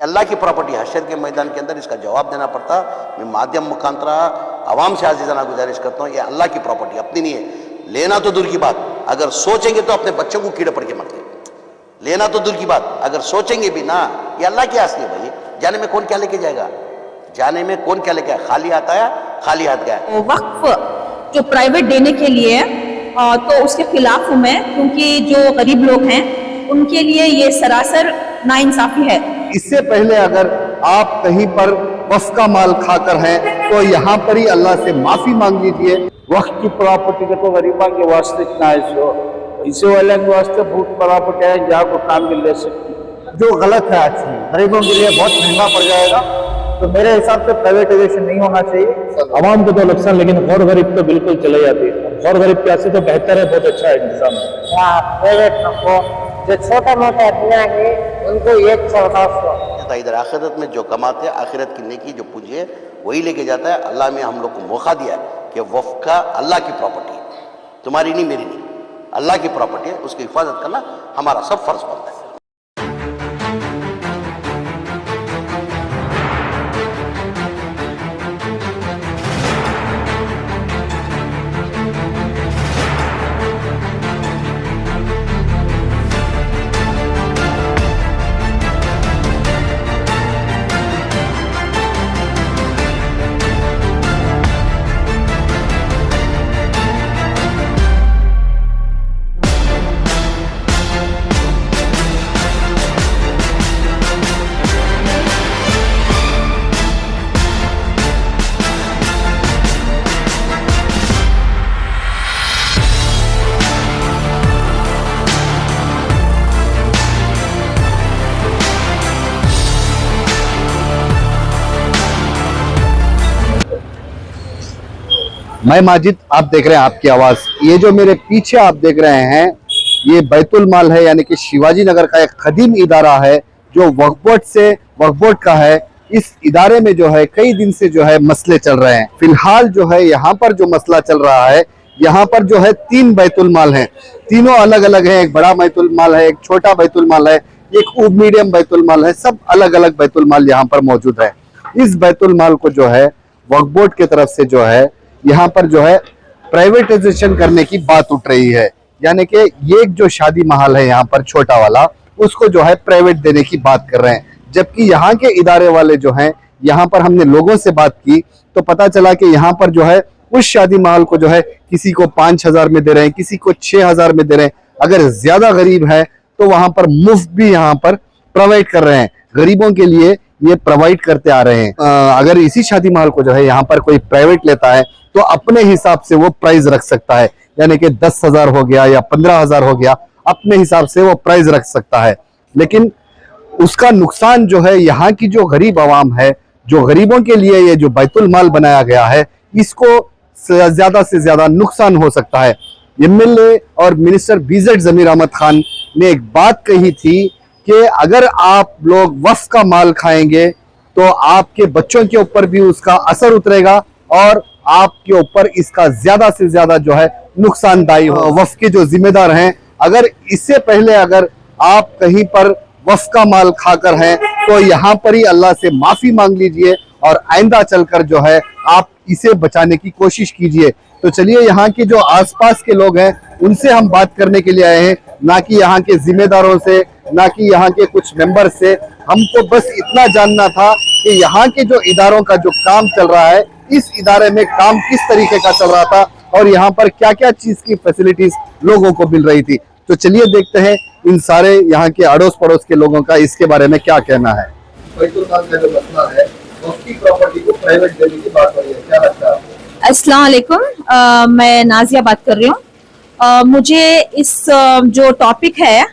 अल्लाह की प्रॉपर्टी हशर के मैदान के अंदर इसका जवाब देना पड़ता। मैं माध्यम मुखांतरा आवाम से आजीज़ाना गुजारिश करता हूँ, ये अल्लाह की प्रॉपर्टी अपनी नहीं है। लेना तो दूर की बात, अगर सोचेंगे तो अपने बच्चों को कीड़े पड़ के मरते। लेना तो दूर की बात, अगर सोचेंगे भी ना, ये अल्लाह की आस्ती है भाई। जाने में कौन क्या लेके जाएगा, जाने में कौन क्या लेके आया, खाली हाथ आया खाली हाथ गया। वक्फ जो प्राइवेट देने के लिए तो उसके खिलाफ हूँ मैं, क्योंकि जो गरीब लोग हैं उनके लिए ये सरासर नाइंसाफी है। इससे पहले अगर आप कहीं पर वक्फ का माल खाकर हैं तो यहाँ पर ही अल्लाह से माफी मांग लीजिए। वक्त की प्रॉपर्टी के तो गरीबा के वास्ते इतना ऐसे वाले के वास्ते बहुत प्रॉपर्टी है जहाँ को काम भी ले सकती, जो गलत है। आज गरीबों के लिए बहुत महंगा पड़ जाएगा, तो मेरे हिसाब से प्राइवेटाइजेशन नहीं होना चाहिए। आवाम को तो नुकसान, लेकिन गौर गरीब तो बिल्कुल चले जाती है। गौर गरीब के ऐसे तो बेहतर है, बहुत अच्छा है इंतजाम। प्राइवेट को जो छोटा मोटा आदमी है उनको एक चौथा इधर आखिरत में जो कमाते हैं, आखिरत की नेकी जो पूंजी है वही लेके जाता है। अल्लाह ने हम लोग को मौका दिया है कि वक्फ का अल्लाह की प्रॉपर्टी है, तुम्हारी नहीं मेरी नहीं, अल्लाह की प्रॉपर्टी है, उसकी हिफाजत करना हमारा सब फर्ज बनता है। मैं माजिद, आप देख रहे हैं आपकी आवाज। ये जो मेरे पीछे आप देख रहे हैं ये बैतुल माल है, यानी कि शिवाजी नगर का एक कदीम इदारा है जो वक्फ बोर्ड का है। इस इदारे में जो है कई दिन से जो है मसले चल रहे हैं। फिलहाल जो है यहाँ पर जो मसला चल रहा है, यहाँ पर जो है 3 बैतुल माल हैं, तीनों अलग अलग हैं। एक बड़ा बैतुल माल है, एक छोटा बैतुल माल है, एक मीडियम बैतुल माल है, सब अलग अलग बैतुल माल यहाँ पर मौजूद है। इस बैतुल माल को जो है वक्फ बोर्ड की तरफ से जो है यहाँ पर जो है प्राइवेटाइजेशन करने की बात उठ रही है, यानी कि ये जो शादी महल है यहाँ पर छोटा वाला, उसको जो है प्राइवेट देने की बात कर रहे हैं। जबकि यहाँ के इदारे वाले जो हैं, यहाँ पर हमने लोगों से बात की तो पता चला कि यहाँ पर जो है उस शादी महल को जो है किसी को 5,000 में दे रहे हैं, किसी को 6,000 में दे रहे हैं। अगर ज्यादा गरीब है तो वहां पर मुफ्त भी यहाँ पर प्रोवाइड कर रहे हैं, गरीबों के लिए ये प्रोवाइड करते आ रहे हैं। अगर इसी शादी महल को जो है यहाँ पर कोई प्राइवेट लेता है तो अपने हिसाब से वो प्राइस रख सकता है, यानी कि 10,000 हो गया या 15,000 हो गया, अपने हिसाब से वो प्राइस रख सकता है। लेकिन उसका नुकसान जो है यहाँ की जो गरीब आवाम है, जो गरीबों के लिए ये जो बैतुल माल बनाया गया है, इसको ज्यादा से ज्यादा नुकसान हो सकता है। एमएलए और मिनिस्टर बीजेड जमीर अहमद खान ने एक बात कही थी कि अगर आप लोग वक्फ का माल खाएंगे तो आपके बच्चों के ऊपर भी उसका असर उतरेगा और आपके ऊपर इसका ज्यादा से ज्यादा जो है नुकसानदायी हो। वक्फ के जो जिम्मेदार हैं, अगर इससे पहले अगर आप कहीं पर वक्फ का माल खाकर हैं तो यहाँ पर ही अल्लाह से माफी मांग लीजिए और आइंदा चलकर जो है आप इसे बचाने की कोशिश कीजिए। तो चलिए यहाँ के जो आसपास के लोग हैं उनसे हम बात करने के लिए आए हैं, ना कि यहाँ के जिम्मेदारों से, ना कि यहाँ के कुछ मेंबर से। हमको बस इतना जानना था कि यहाँ के जो इदारों का जो काम चल रहा है, इस इदारे में काम किस तरीके का चल रहा था और यहाँ पर क्या क्या चीज की फैसिलिटीज लोगों को मिल रही थी। तो चलिए देखते हैं इन सारे यहाँ के अड़ोस पड़ोस के लोगों का इसके बारे में क्या कहना है। बैतुल माल का जो मसला है, उसकी प्रॉपर्टी को प्राइवेट देने की बात हो रही है, क्या लगता है आपको? अस्सलाम वालेकुम, मैं नाजिया बात कर रही हूँ। मुझे इस जो टॉपिक है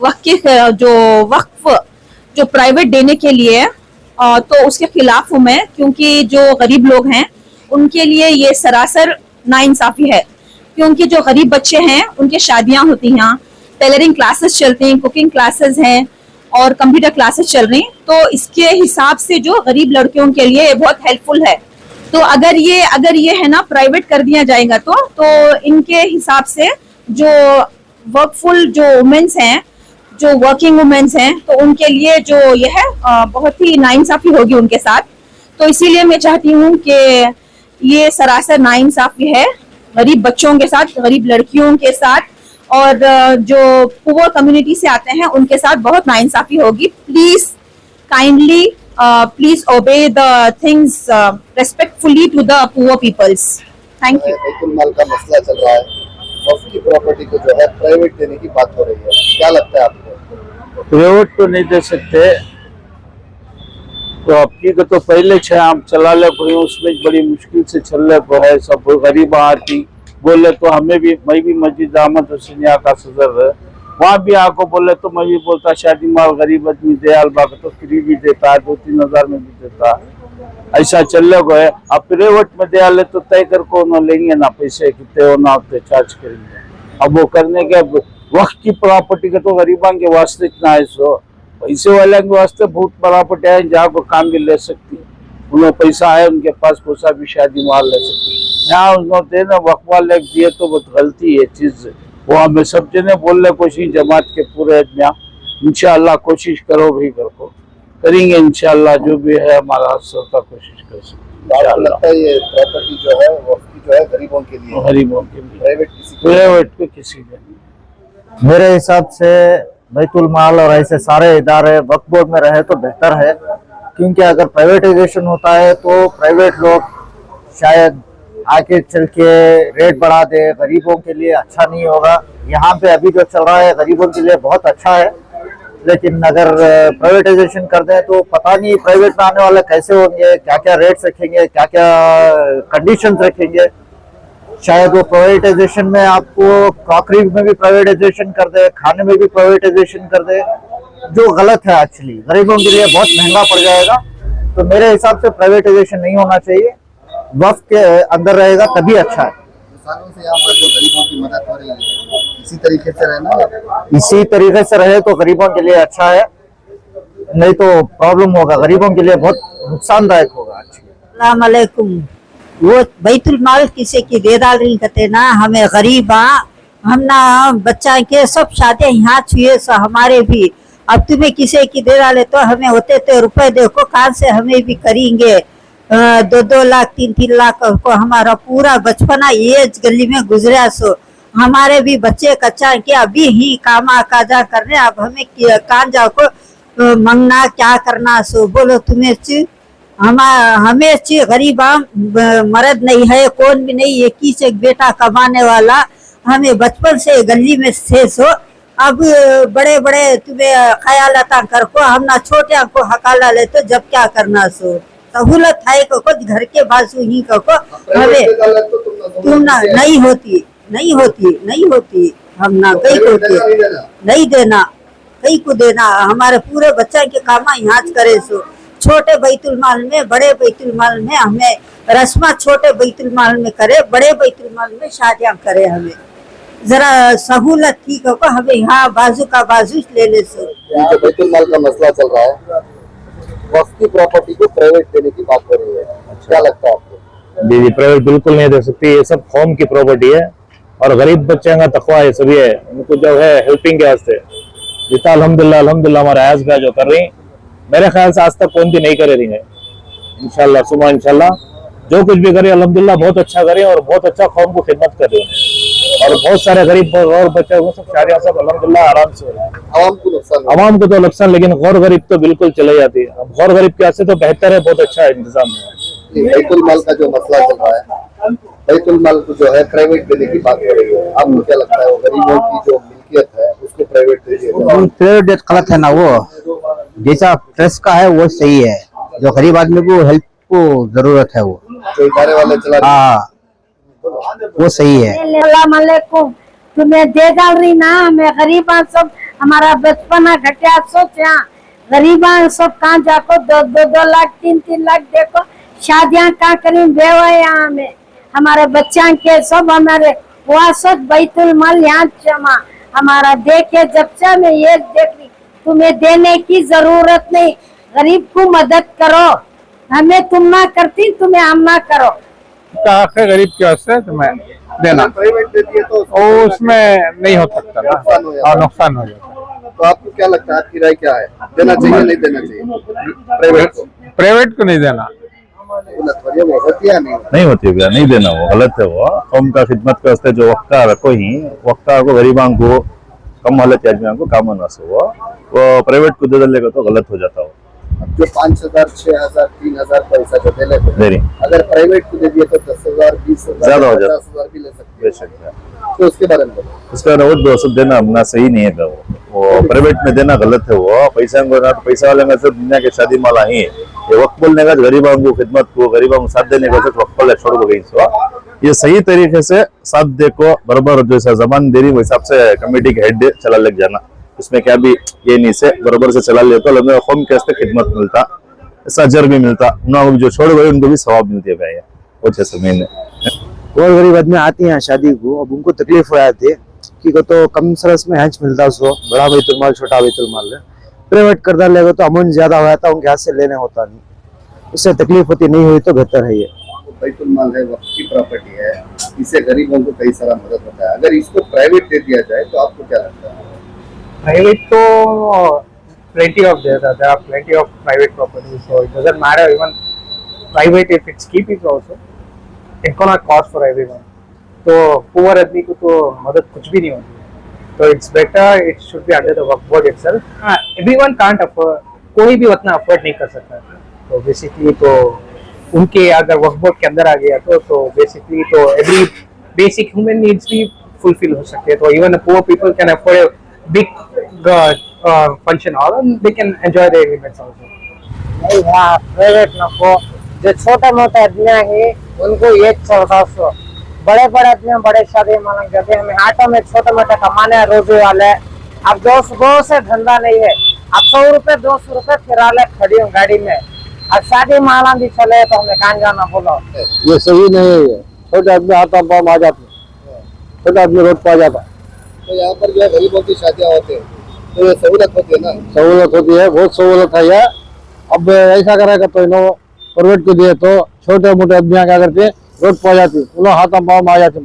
वक्फ जो प्राइवेट देने के लिए तो उसके खिलाफ हूँ मैं, क्योंकि जो गरीब लोग हैं उनके लिए ये सरासर नाइंसाफी है। क्योंकि जो गरीब बच्चे हैं उनकी शादियां होती हैं, टेलरिंग क्लासेस चलती हैं, कुकिंग क्लासेस हैं और कंप्यूटर क्लासेस चल रही हैं, तो इसके हिसाब से जो गरीब लड़कियों के लिए बहुत हेल्पफुल है। तो अगर ये है ना प्राइवेट कर दिया जाएगा तो इनके हिसाब से जो वर्कफुल जो वुमेन्स हैं जो वर्किंग वुमेन्स हैं तो उनके लिए जो ये है बहुत ही नाइंसाफी होगी उनके साथ। तो इसीलिए मैं चाहती हूँ कि ये सरासर नाइंसाफी है गरीब बच्चों के साथ, गरीब लड़कियों के साथ, और जो पुअर कम्युनिटी से आते हैं उनके साथ बहुत नाइंसाफी होगी। Please kindly please obey the things respectfully to the poor peoples. Thank you. बैतुल माल का मसला चल रहा है, वक्फ की प्रॉपर्टी को जो है प्राइवेट देने की बात हो रही है, क्या लगता है आपको? प्राइवेट तो नहीं दे सकते, तो आपकी को तो पहले छह आम चला ले कोई, उसमें बड़ी मुश्किल से चल रहे को है। सब गरीब आती बोले तो हमें भी, मैं भी मस्जिद अहमद हुसैनिया का सदर है, वहाँ भी आको बोले तो मैं भी बोलता शादी माल गरीब आदमी दयाल बाग तो फ्री भी देता है, 2-3 हजार में भी देता है, ऐसा चल रहा है। अब प्राइवेट में दे ले तो तय कर को न लेंगे ना पैसे कितने हो ना उतने चार्ज करेंगे। अब वो करने के वक्त की प्रॉपर्टी के तो गरीबा के वास्ते इतना है, सो पैसे वाले के वास्ते बहुत प्रॉपर्टी है जहाँ को काम भी ले सकती, उन्हें पैसा है उनके पास, पैसा भी शादी माल ले सकती। यहाँ उन्होंने ना वक्फ वाले दिए तो बहुत गलती है चीज, वो हमें सब जने बोलने कोशिश जमात के पूरे इंशाअल्लाह कोशिश करो भी करो, करेंगे इंशाअल्लाह, जो भी है हमारा का कोशिश कर सकते। आपको लगता है ये प्रॉपर्टी जो है वक्फ की जो है गरीबों के लिए, गरीबों के लिए, प्राइवेट पे किसी ने। मेरे हिसाब से बैतुल माल और ऐसे सारे इदारे वक्फ बोर्ड में रहे तो बेहतर है, क्योंकि अगर प्राइवेटाइजेशन होता है तो प्राइवेट लोग शायद आगे चल के रेट बढ़ा दे, गरीबों के लिए अच्छा नहीं होगा। यहाँ पे अभी जो चल रहा है गरीबों के लिए बहुत अच्छा है, लेकिन अगर प्राइवेटाइजेशन कर दें तो पता नहीं प्राइवेट में आने वाले कैसे होंगे, क्या क्या रेट्स रखेंगे, क्या क्या कंडीशंस रखेंगे। शायद वो प्राइवेटाइजेशन में आपको क्रॉकरी में भी प्राइवेटाइजेशन कर दे, खाने में भी प्राइवेटाइजेशन कर दे, जो गलत है। एक्चुअली गरीबों के लिए बहुत महंगा पड़ जाएगा, तो मेरे हिसाब से प्राइवेटाइजेशन नहीं होना चाहिए, वक्फ के अंदर रहेगा तभी अच्छा है। सालों से यहाँ पर जो गरीबों की मदद हो रही है, इसी तरीके से रहना, इसी तरीके से रहे तो गरीबों के लिए अच्छा है, नहीं तो प्रॉब्लम होगा, गरीबों के लिए बहुत नुकसानदायक होगा। अस्सलाम वालेकुम। वो बैतुल माल किसी की दे डाल रही कहते ना, हमें गरीब हम ना बच्चा के सब शादियां यहाँ छुए सो हमारे भी, अब तुम्हें किसी की दे डाले तो हमें होते तो रुपए देखो कहाँ से हमें भी करेंगे। 2-2 लाख 3-3 लाख को हमारा पूरा बचपना ये गली में गुजरा, सो हमारे भी बच्चे कच्चा के अभी ही कामा काजा कर रहे, अब हमें कान जाओ को मंगना क्या करना, सो बोलो तुम्हें हमें गरीब मर्द नहीं है, कौन भी नहीं, एक ही से बेटा कमाने वाला, हमें बचपन से गली में से सो अब बड़े बड़े तुम्हें ख्यालता कर को हम ना छोटे को हकाला ले तो जब क्या करना, सो सहूलत है को घर के बाजू ही को हमें तुम ना नहीं होती हम ना कहीं को नहीं देना, कहीं को देना, हमारे पूरे बच्चा के काम यहाँ करे, सो छोटे बैतुल माल में, बड़े बैतुल माल में हमें रस्मा छोटे बैतुल माल में करे, बड़े बैतुल माल में शादियां करे, हमें जरा सहूलत ठीक हो, हमें यहाँ बाजू का बाजू ले ले। से जो बैतुल माल का मसला चल रहा है, वक्फ की प्रॉपर्टी को प्राइवेट देने की बात हो रही है, क्या लगता है आपको? जी प्राइवेट बिल्कुल नहीं दे सकती, ये सब कौम की प्रॉपर्टी है और गरीब बच्चे का तकवा है, सभी है, उनको जो है हेल्पिंग के वास्ते जितना अल्हम्दुलिल्लाह हमारे आयाज भाई जो कर रही, मेरे ख्याल से आज तक कौन भी नहीं करे रही है। इंशाल्लाह सुबह इंशाल्लाह जो कुछ भी करे अल्हम्दुलिल्लाह बहुत अच्छा करे और बहुत अच्छा कौम को खिदमत कर रहे हैं, और बहुत सारे गरीब और बच्चे को सब शादियां सब अल्हम्दुलिल्लाह आराम से हो रही है। आवाम को तो नुकसान, लेकिन गौर गरीब तो बिल्कुल चले जाती है। अब गौर गरीब के वास्ते तो बेहतर है, बहुत अच्छा इंतजाम है। बैतुल माल का जो मसला चल रहा है, बैतुल माल को जो है प्राइवेट देने की बात हो रही है, आपको क्या लगता है? वो गरीबों की जो मिल्कियत है उसको प्राइवेट दे दिया, प्राइवेट गलत है ना, वो जैसा ट्रस्ट का है वो सही है, जो गरीब आदमी को हेल्प को जरूरत है वो जो इदारे वाले चला, हाँ वो सही है। अस्सलामुअलैकुम। तुम्हें दे डाल रही ना, हमें गरीबा सब हमारा बचपना घटिया सोचा, गरीबा सब कहाँ जाको 2-2 लाख 3-3 लाख देखो शादियां कहाँ करें बेवा यहाँ में, हमारे बच्चा के सब हमारे वहाँ सब बैतुल माल यहाँ जमा हमारा देखे, जब से मैं ये देख रही, तुम्हें देने की जरूरत नहीं, गरीब को मदद करो, हमें तुम ना करती तुम्हें हम ना करो, गरीब के वास्ते तुम्हें देना, प्राइवेट दे दिए तो उसमें नहीं हो सकता ना, और नुकसान हो जाता। तो आपको क्या लगता है, आपकी राय क्या है, देना चाहिए नहीं देना चाहिए प्राइवेट को? प्राइवेट को नहीं देना। वो होती है नहीं? नहीं होती भैया, नहीं देना, वो गलत है। वो कौम का खिदमत के वास्ते जो वक्ता रखो ही, वक्ता को गरीबां को कम हालत आदमियों को काम ना सो वो प्राइवेट को दे देगा तो गलत हो जाता हो। अब जो 5,000, 6,000, 3,000 पैसा जो दे लेते दे रही। हैं, अगर प्राइवेट को दे दिए तो 10,000, 20,000, ज्यादा हो जाता। 50,000 भी ले सकते हैं। तो उसके बारे में बताओ। उसका रोज 200 देना अपना सही नहीं है। वो प्राइवेट में देना गलत है। वो पैसा पैसा वाले में सिर्फ दुनिया के शादी माला ही ये वक्त बोलने का, गरीबों को खिदमत को, गरीबों को साथ देने का सिर्फ वक्त बोल छोड़ गई। ये सही तरीके से साथ दे को बराबर जैसा जबान दे रही वैसे हिसाब से कमेटी के हेड चला लग जाना। उसमें क्या भी ये नहीं से बराबर से चला ले तो लगे कौम के वास्ते खिदमत मिलता, ऐसा अजर भी मिलता, उन्होंने जो छोड़ गए उनको भी सवाब मिलती है भैया। वो 6 महीने और गरीब आदमी आती हैं शादी को, अब उनको तकलीफ हो जाती है कि को तो कम सरस में हैंच मिलता उसको, बड़ा बैतुल माल छोटा बैतुल माल है। प्राइवेट कर डालेगा तो अमाउंट ज्यादा हो जाता, उनके हाथ से लेने होता नहीं, इससे तकलीफ होती नहीं हुई तो बेहतर है। ये बैतुल माल है, वक्त की प्रॉपर्टी है, इससे गरीबों को कई सारा मदद होता है। अगर इसको प्राइवेट दे दिया जाए तो आपको क्या लगता है? Private तो plenty of there are plenty of private properties, so it doesn't matter. Even private, if it's cheap, is also it's gonna cost for everyone. तो poor आदमी को तो मदद कुछ भी नहीं होती है, तो it's better it should be under the work board itself. Everyone can't afford, कोई भी उतना afford नहीं कर सकता, तो basically तो उनके अगर वर्क बोर्ड के अंदर आ गया तो basically तो every basic human needs भी fulfill हो सकते हैं। तो even poor people can afford a big function hall and they can enjoy their events also. नहीं हाँ, प्राइवेट नको, जो छोटे मोटे आदमी हैं उनको ये चलता सो, बड़े बड़े आदमी बड़े शादी मालूम करते हैं। हमें हाटों में छोटे मोटे कमाने रोजी वाले, अब 200 से धंधा नहीं है, अब 100 रुपए 200 रुपए फिरा ले खड़ी हूँ गाड़ी में, अब शादी माला भी चले तो हमें कहाँ जाना बोलो। ये सही नहीं है, छोटे आदमी आता पाम आ जाते, छोटा आदमी रोड पर आ जाता। तो यहाँ पर जो है गरीबों की शादियाँ होती है तो ये सहूलत होती है ना? सहूलत होती है, बहुत सहूलत है ये। अब ऐसा करेगा तो इन्हों प्राइवेट को दिए तो छोटे मोटे आदमी क्या करते हैं, रोड पर आ जाती, उन्होंने हाथ पाँव में आ जाते।